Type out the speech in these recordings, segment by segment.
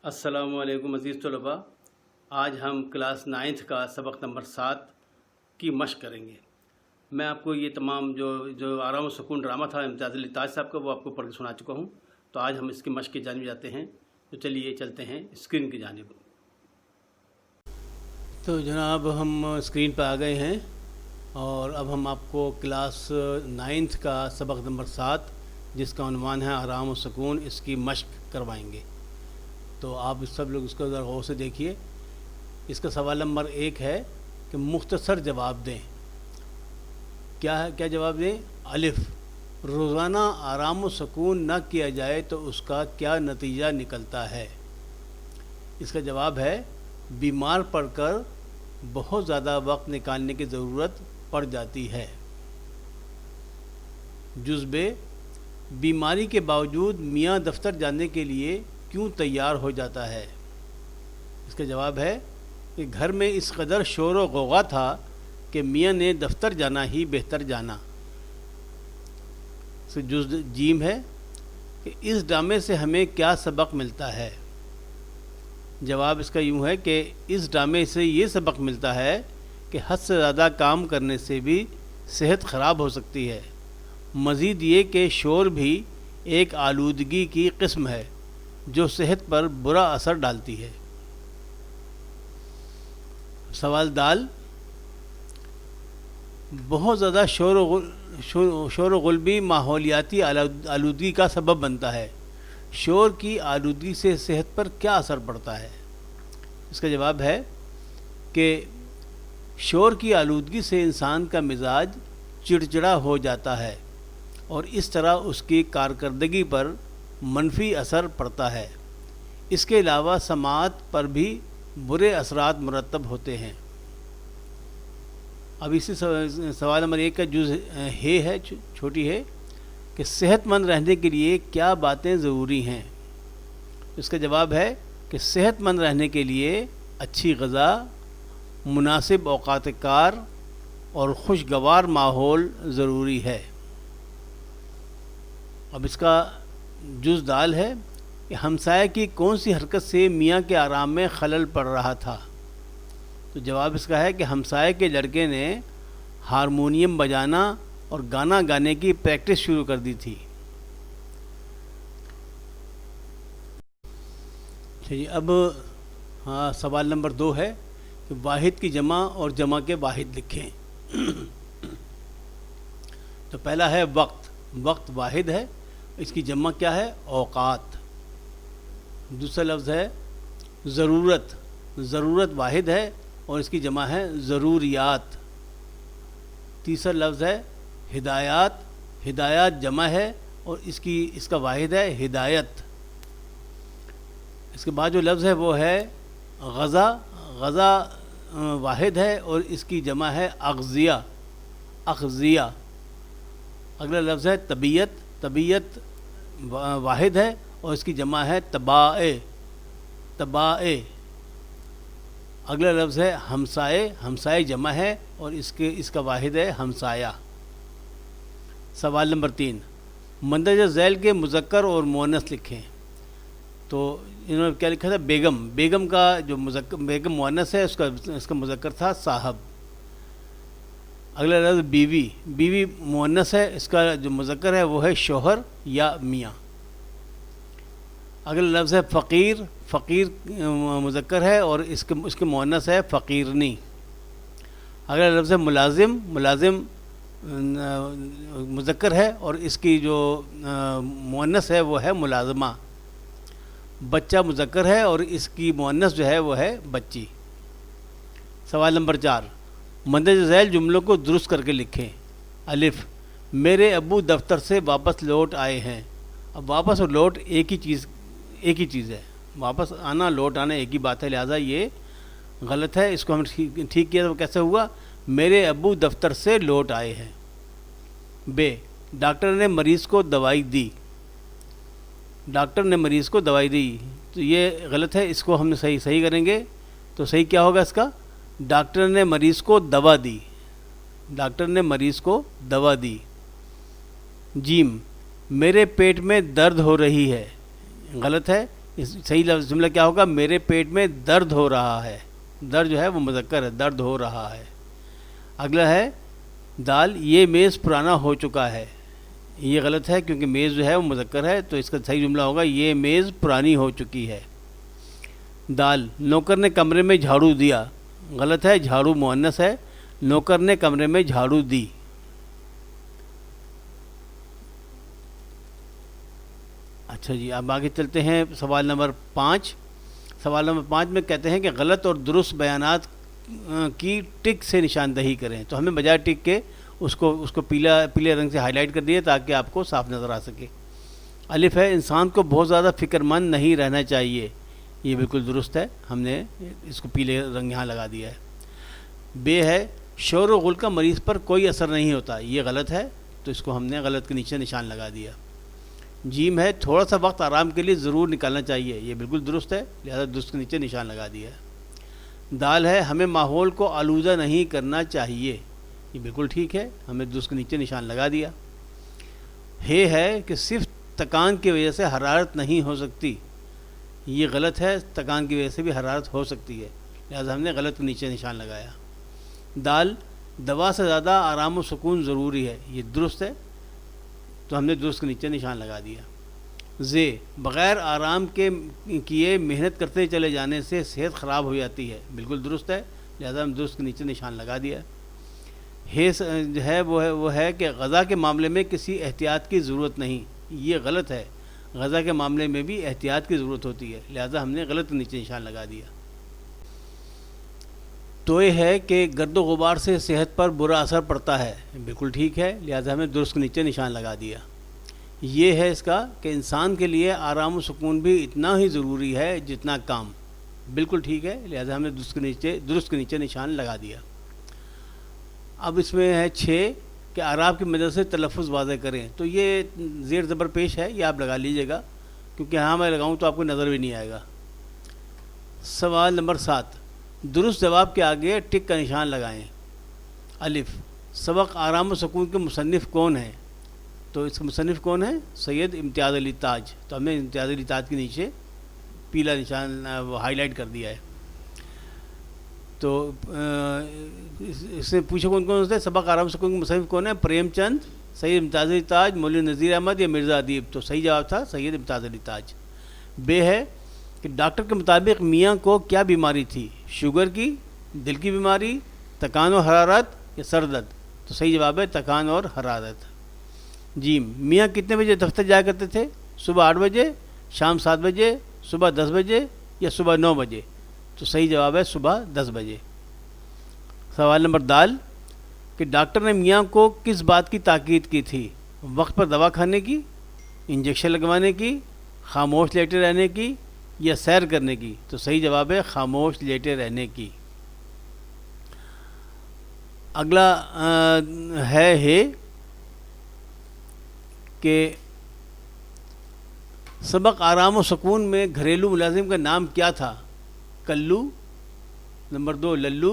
السلام علیکم عزیز طلباء، آج ہم کلاس 9 کا سبق نمبر 7 کی مشق کریں گے۔ میں آپ کو یہ تمام جو آرام و سکون ڈرامہ تھا امتیاز علی تاج صاحب کا، وہ آپ کو پڑھ کے سنا چکا ہوں۔ تو آج ہم اس کی مشق کی جانب جاتے ہیں، تو چلیے چلتے ہیں اسکرین کی جانب۔ تو جناب ہم اسکرین پہ آ گئے ہیں اور اب ہم آپ کو کلاس 9 کا سبق نمبر 7 جس کا عنوان ہے آرام و سکون، اس کی مشق کروائیں گے۔ تو آپ سب لوگ اس کو ذرا غور سے دیکھیے۔ اس کا سوال نمبر 1 ہے کہ مختصر جواب دیں۔ کیا جواب دیں؟ الف، روزانہ آرام و سکون نہ کیا جائے تو اس کا کیا نتیجہ نکلتا ہے؟ اس کا جواب ہے بیمار پڑ کر بہت زیادہ وقت نکالنے کی ضرورت پڑ جاتی ہے۔ جزء ب، بیماری کے باوجود میاں دفتر جانے کے لیے کیوں تیار ہو جاتا ہے؟ اس کا جواب ہے کہ گھر میں اس قدر شور و غوغا تھا کہ میاں نے دفتر جانا ہی بہتر جانا۔ جزء ج ہے کہ اس ڈرامے سے ہمیں کیا سبق ملتا ہے؟ جواب اس کا یوں ہے کہ اس ڈرامے سے یہ سبق ملتا ہے کہ حد سے زیادہ کام کرنے سے بھی صحت خراب ہو سکتی ہے۔ مزید یہ کہ شور بھی ایک آلودگی کی قسم ہے جو صحت پر برا اثر ڈالتی ہے۔ سوال دال، بہت زیادہ شور و غل بھی ماحولیاتی آلودگی کا سبب بنتا ہے۔ شور کی آلودگی سے صحت پر کیا اثر پڑتا ہے؟ اس کا جواب ہے کہ شور کی آلودگی سے انسان کا مزاج چڑچڑا ہو جاتا ہے اور اس طرح اس کی کارکردگی پر منفی اثر پڑتا ہے۔ اس کے علاوہ سماعت پر بھی برے اثرات مرتب ہوتے ہیں۔ اب اسی سوال نمبر 1 کا جزء ہے چھوٹی ہے کہ صحت مند رہنے کے لیے کیا باتیں ضروری ہیں؟ اس کا جواب ہے کہ صحت مند رہنے کے لیے اچھی غذا، مناسب اوقات کار اور خوشگوار ماحول ضروری ہے۔ اب اس کا جزء دال ہے کہ ہمسائے کی کون سی حرکت سے میاں کے آرام میں خلل پڑ رہا تھا؟ تو جواب اس کا ہے کہ ہمسائے کے لڑکے نے ہارمونیم بجانا اور گانا گانے کی پریکٹس شروع کر دی تھی۔ اب سوال نمبر 2 ہے کہ واحد کی جمع اور جمع کے واحد لکھیں۔ تو پہلا ہے وقت، وقت واحد ہے، اس کی جمع کیا ہے؟ اوقات۔ دوسرا لفظ ہے ضرورت، ضرورت واحد ہے اور اس کی جمع ہے ضروریات۔ تیسرا لفظ ہے ہدایات، ہدایات جمع ہے اور اس کا واحد ہے ہدایت۔ اس کے بعد جو لفظ ہے وہ ہے غذا، غذا واحد ہے اور اس کی جمع ہے اغذیہ، اغذیہ۔ اگلا لفظ ہے طبیعت، طبیعت واحد ہے اور اس کی جمع ہے طباع، طباع۔ اگلا لفظ ہے ہمسائے، ہمسائے جمع ہے اور اس کا واحد ہے ہمسایہ۔ سوال نمبر 3، مندرجہ ذیل کے مذکر اور مؤنث لکھیں۔ تو انہوں نے کیا لکھا تھا؟ بیگم، بیگم کا جو بیگم مؤنث ہے اس کا مذکر تھا صاحب۔ اگلا لفظ بیوی، بیوی مؤنث ہے، اس کا جو مذکر ہے وہ ہے شوہر یا میاں۔ اگلا لفظ ہے فقیر، فقیر مذکر ہے اور اس کے مؤنث ہے فقیرنی۔ اگلا لفظ ہے ملازم، ملازم مذکر ہے اور اس کی جو مؤنث ہے وہ ہے ملازمہ۔ بچہ مذکر ہے اور اس کی مؤنث جو ہے وہ ہے بچی۔ سوال نمبر 4، مندرجہ ذیل جملوں کو درست کر کے لکھیں۔ الف، میرے ابو دفتر سے واپس لوٹ آئے ہیں۔ اب واپس اور لوٹ ایک ہی چیز ہے، واپس آنا لوٹ آنا ایک ہی بات ہے، لہٰذا یہ غلط ہے۔ اس کو ہم ٹھیک کیا تو کیسے ہوا؟ میرے ابو دفتر سے لوٹ آئے ہیں۔ ب، ڈاکٹر نے مریض کو دوائی دی، ڈاکٹر نے مریض کو دوائی دی، تو یہ غلط ہے، اس کو ہم صحیح کریں گے۔ تو صحیح کیا ہوگا اس کا؟ ڈاکٹر نے مریض کو دوا دی، ڈاکٹر نے مریض کو دوا دی۔ جیم، میرے پیٹ میں درد ہو رہی ہے، غلط ہے، صحیح جملہ کیا ہوگا؟ میرے پیٹ میں درد ہو رہا ہے. درد جو ہے وہ مذکر ہے، درد ہو رہا ہے. اگلا ہے دال، یہ میز پرانا ہو چکا ہے. یہ غلط ہے کیونکہ میز جو ہے وہ مذکر ہے، تو اس کا صحیح جملہ ہوگا یہ میز پرانی ہو چکی ہے. دال، نوکر نے کمرے میں جھاڑو دیا. غلط ہے، جھاڑو مؤنث ہے، نوکر نے کمرے میں جھاڑو دی. اچھا جی، اب آگے چلتے ہیں سوال نمبر 5. سوال نمبر 5 میں کہتے ہیں کہ غلط اور درست بیانات کی ٹک سے نشاندہی کریں. تو ہمیں بجائے ٹک کے اس کو پیلے رنگ سے ہائی لائٹ کر دیے تاکہ آپ کو صاف نظر آ سکے. الف ہے، انسان کو بہت زیادہ فکر مند نہیں رہنا چاہیے. یہ بالکل درست ہے، ہم نے اس کو پیلے رنگ یہاں لگا دیا ہے. بے ہے، شور و غل کا مریض پر کوئی اثر نہیں ہوتا. یہ غلط ہے، تو اس کو ہم نے غلط کے نیچے نشان لگا دیا. جیم ہے، تھوڑا سا وقت آرام کے لیے ضرور نکالنا چاہیے. یہ بالکل درست ہے، لہذا درست کے نیچے نشان لگا دیا ہے. دال ہے، ہمیں ماحول کو آلودہ نہیں کرنا چاہیے. یہ بالکل ٹھیک ہے، ہمیں درست کے نیچے نشان لگا دیا. ہے کہ صرف تکان کی وجہ سے حرارت نہیں ہو سکتی. یہ غلط ہے، تکان کی وجہ سے بھی حرارت ہو سکتی ہے، لہذا ہم نے غلط کے نیچے نشان لگایا. دال، دوا سے زیادہ آرام و سکون ضروری ہے. یہ درست ہے، تو ہم نے درست کے نیچے نشان لگا دیا. بغیر آرام کے کیے محنت کرتے چلے جانے سے صحت خراب ہو جاتی ہے. بالکل درست ہے، لہذا ہم درست کے نیچے نشان لگا دیا. جو ہے وہ ہے کہ غذا کے معاملے میں کسی احتیاط کی ضرورت نہیں. یہ غلط ہے، غذا کے معاملے میں بھی احتیاط کی ضرورت ہوتی ہے، لہذا ہم نے غلط کے نیچے نشان لگا دیا. تو یہ ہے کہ گرد و غبار سے صحت پر برا اثر پڑتا ہے. بالکل ٹھیک ہے، لہذا ہمیں درست کے نیچے نشان لگا دیا. یہ ہے اس کا کہ انسان کے لیے آرام و سکون بھی اتنا ہی ضروری ہے جتنا کام. بالکل ٹھیک ہے، لہذا ہم نے درست کے نیچے نشان لگا دیا. اب اس میں ہے 6 کہ اعراب کی مدد سے تلفظ واضح کریں. تو یہ زیر زبر پیش ہے، یہ آپ لگا لیجئے گا، کیونکہ ہاں میں لگاؤں تو آپ کو نظر بھی نہیں آئے گا. سوال نمبر 7، درست جواب کے آگے ٹک کا نشان لگائیں. الف، سبق آرام و سکون کے مصنف کون ہیں؟ تو اس کا مصنف کون ہے؟ سید امتیاز علی تاج. تو ہم نے امتیاز علی تاج کے نیچے پیلا نشان ہائی لائٹ کر دیا ہے. تو اس سے پوچھو کون کون سے سبق آرام و سکون کے مصنف کون ہیں؟ پریم چند، سید امتیاز علی تاج، مولوی نذیر احمد یا مرزا ادیب. تو صحیح جواب تھا سید امتیاز علی تاج. بے ہے کہ ڈاکٹر کے مطابق میاں کو کیا بیماری تھی؟ شوگر کی، دل کی بیماری، تکان و حرارت یا سر درد؟ تو صحیح جواب ہے تکان اور حرارت. جیم، میاں کتنے بجے دفتر جایا کرتے تھے؟ صبح 8 بجے، شام 7 بجے، صبح 10 بجے یا صبح 9 بجے؟ تو صحیح جواب ہے صبح 10 بجے. سوال نمبر دال کہ ڈاکٹر نے میاں کو کس بات کی تاکید کی تھی؟ وقت پر دوا کھانے کی، انجیکشن لگوانے کی، خاموش لیٹے رہنے کی یا سیر کرنے کی؟ تو صحیح جواب ہے خاموش لیٹے رہنے کی. اگلا ہے کہ سبق آرام و سکون میں گھریلو ملازم کا نام کیا تھا؟ کلو، نمبر 2 للو،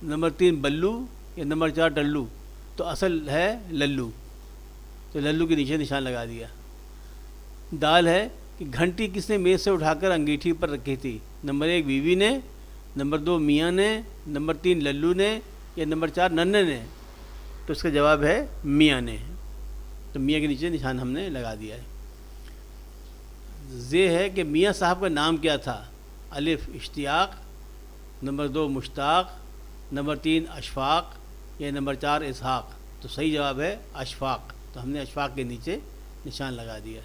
نمبر 3 بلو یا نمبر 4 ٹلو؟ تو اصل ہے للو، تو للو کے نیچے نشان لگا دیا. دال ہے کہ گھنٹی کس نے میز سے اٹھا کر انگیٹھی پر رکھی تھی؟ نمبر 1 بیوی نے، نمبر 2 میاں نے، نمبر 3 للو نے یا نمبر 4 ننے نے؟ تو اس کا جواب ہے میاں نے. تو میاں کے نیچے نشان ہم نے لگا دیا ہے. ہے کہ میاں صاحب کا نام کیا تھا؟ الف اشتیاق، نمبر 2 مشتاق، نمبر 3 اشفاق یا نمبر 4 اسحاق؟ تو صحیح جواب ہے اشفاق. تو ہم نے اشفاق کے نیچے نشان لگا دیا.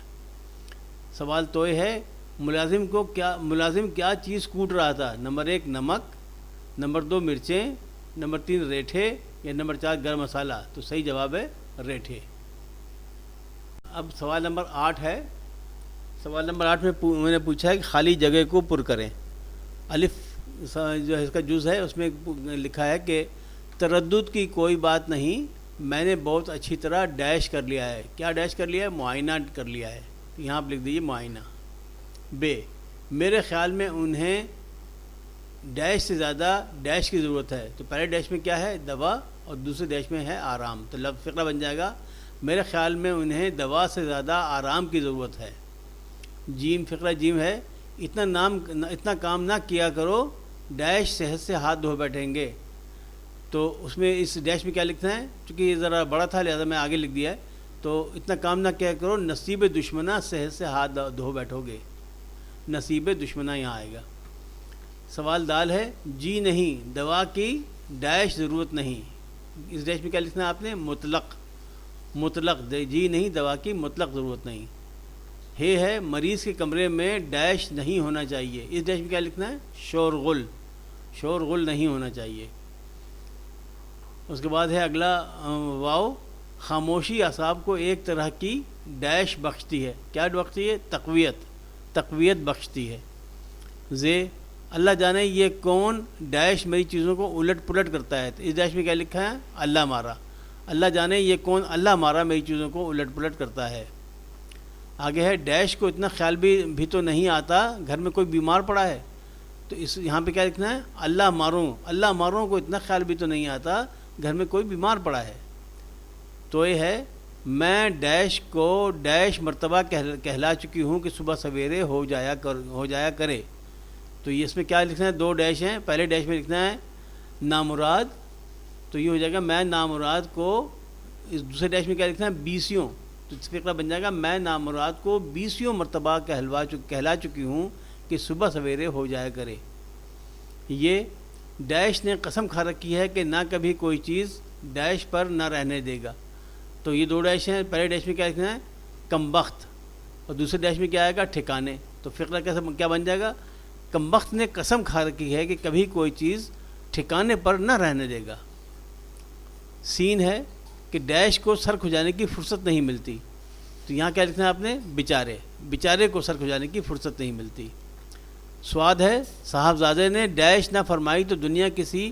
سوال تو یہ ہے ملازم کیا چیز کوٹ رہا تھا؟ نمبر 1 نمک، نمبر 2 مرچیں، نمبر 3 ریٹھے یا نمبر 4 گرم مسالہ؟ تو صحیح جواب ہے ریٹھے. اب سوال نمبر 8 ہے. سوال نمبر 8 میں نے پوچھا ہے کہ خالی جگہ کو پر کریں. الف جو ہے اس کا جز ہے، اس میں لکھا ہے کہ تردد کی کوئی بات نہیں، میں نے بہت اچھی طرح ڈیش کر لیا ہے. کیا ڈیش کر لیا ہے؟ معائنہ کر لیا ہے. تو یہاں آپ لکھ دیجیے معائنہ. بے، میرے خیال میں انہیں ڈیش سے زیادہ ڈیش کی ضرورت ہے. تو پہلے ڈیش میں کیا ہے؟ دوا، اور دوسرے ڈیش میں ہے آرام. تو فقرہ بن جائے گا میرے خیال میں انہیں دوا سے زیادہ آرام کی ضرورت ہے. جیم، فقرہ جیم ہے اتنا کام نہ کیا کرو ڈیش صحت سے ہاتھ دھو بیٹھیں گے. تو اس میں اس ڈیش میں کیا لکھنا ہے؟ چونکہ یہ ذرا بڑا تھا لہذا میں آگے لکھ دیا ہے. تو اتنا کام نہ کیا کرو نصیب دشمنا صحت سے ہاتھ دھو بیٹھو گے. نصیب دشمنا یہاں آئے گا. سوال دال ہے جی نہیں دوا کی ڈیش ضرورت نہیں. اس ڈیش میں کیا لکھنا ہے آپ نے؟ مطلق جی نہیں دوا کی مطلق ضرورت نہیں. ہے مریض کے کمرے میں ڈیش نہیں ہونا چاہیے. اس ڈیش میں کیا لکھنا ہے؟ شورغل نہیں ہونا چاہیے. اس کے بعد ہے اگلا واو خاموشی اعصاب کو ایک طرح کی ڈیش بخشتی ہے. کیا بخشتی ہے؟ تقویت بخشتی ہے. اللہ جانے یہ کون ڈیش میری چیزوں کو الٹ پلٹ کرتا ہے. اس ڈیش میں کیا لکھا ہے؟ اللہ مارا. اللہ جانے یہ کون اللہ مارا میری چیزوں کو الٹ پلٹ کرتا ہے. آگے ہے ڈیش کو اتنا خیال بھی تو نہیں آتا گھر میں کوئی بیمار پڑا ہے. تو یہاں پہ کیا لکھنا ہے؟ اللہ ماروں کو اتنا خیال بھی تو نہیں آتا گھر میں کوئی بیمار پڑا ہے. تو یہ ہے میں ڈیش کو ڈیش مرتبہ کہلا چکی ہوں کہ صبح سویرے ہو جایا کرے. تو یہ اس میں کیا لکھنا ہے؟ 2 ڈیش ہیں. پہلے ڈیش میں لکھنا ہے نامراد. تو یہ ہو جائے گا میں نامراد کو. اس دوسرے ڈیش میں کیا لکھنا ہے؟ 20. تو اس فقرہ بن جائے گا میں نامراد کو 20 مرتبہ کہلا چکی ہوں کہ صبح سویرے ہو جایا کرے. یہ ڈیش نے قسم کھا رکھی ہے کہ نہ کبھی کوئی چیز ڈیش پر نہ رہنے دے گا. تو یہ 2 ڈیش ہیں. پہلے ڈیش میں کیا لکھنا ہے؟ کمبخت. اور دوسرے ڈیش میں کیا آئے گا؟ ٹھکانے. تو فقرہ کیا بن جائے گا؟ کمبخت نے قسم کھا رکھی ہے کہ کبھی کوئی چیز ٹھکانے پر نہ رہنے دے گا. سین ہے کہ ڈیش کو سر کھجانے کی فرصت نہیں ملتی. تو یہاں کیا لکھنا ہے آپ نے؟ بیچارے کو سر کھجانے کی فرصت نہیں ملتی. سواد ہے صاحبزادے نے ڈیش نہ فرمائی تو دنیا کسی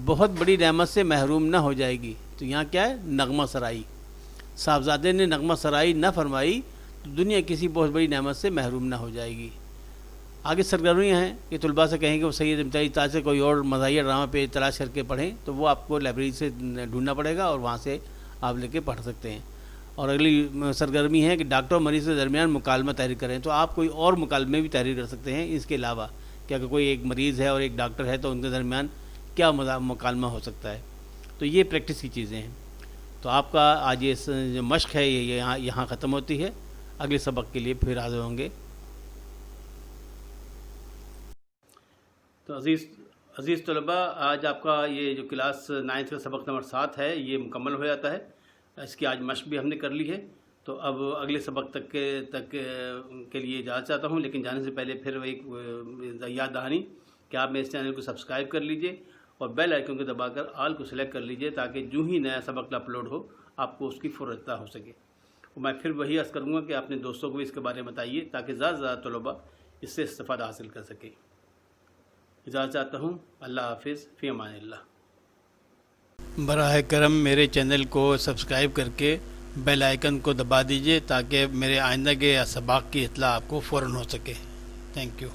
بہت بڑی نعمت سے محروم نہ ہو جائے گی. تو یہاں کیا ہے؟ نغمہ سرائی. صاحبزادے نے نغمہ سرائی نہ فرمائی تو دنیا کسی بہت بڑی نعمت سے محروم نہ ہو جائے گی. آگے سرگرمیاں ہیں کہ طلباء سے کہیں کہ وہ سید امتیازی تاج سے کوئی اور مزاحیہ ڈرامہ پہ تلاش کر کے پڑھیں. تو وہ آپ کو لائبریری سے ڈھونڈنا پڑے گا اور وہاں سے آپ لے کے پڑھ سکتے ہیں. اور اگلی سرگرمی ہے کہ ڈاکٹر اور مریض کے درمیان مکالمہ تحریر کریں. تو آپ کوئی اور مکالمے بھی تحریر کر سکتے ہیں اس کے علاوہ کہ اگر کوئی ایک مریض ہے اور ایک ڈاکٹر ہے تو ان کے درمیان کیا مکالمہ ہو سکتا ہے. تو یہ پریکٹس کی چیزیں ہیں. تو آپ کا آج یہ جو مشق ہے یہ یہاں ختم ہوتی ہے. اگلے سبق کے لیے پھر حاضر ہوں گے. تو عزیز طلباء آج آپ کا یہ جو کلاس 9 کا سبق نمبر 7 ہے یہ مکمل ہو جاتا ہے. اس کی آج مشق بھی ہم نے کر لی ہے. تو اب اگلے سبق تک کے لیے اجازت چاہتا ہوں. لیکن جانے سے پہلے پھر ایک یاد دہانی کہ آپ میرے اس چینل کو سبسکرائب کر لیجئے اور بیل آئیکن کو دبا کر آل کو سلیکٹ کر لیجئے تاکہ جو ہی نیا سبق اپلوڈ ہو آپ کو اس کی فوراً اطلاع ہو سکے. اور میں پھر وہی عرض کروں گا کہ اپنے دوستوں کو بھی اس کے بارے میں بتائیے تاکہ زیادہ سے زیادہ طلباء اس سے استفادہ حاصل کر سکیں. اجازت چاہتا ہوں. اللہ حافظ. فی امان اللہ. براہ کرم میرے چینل کو سبسکرائب کر کے بیل آئیکن کو دبا دیجئے تاکہ میرے آئندہ کے اسباق کی اطلاع آپ کو فوراً ہو سکے. Thank you.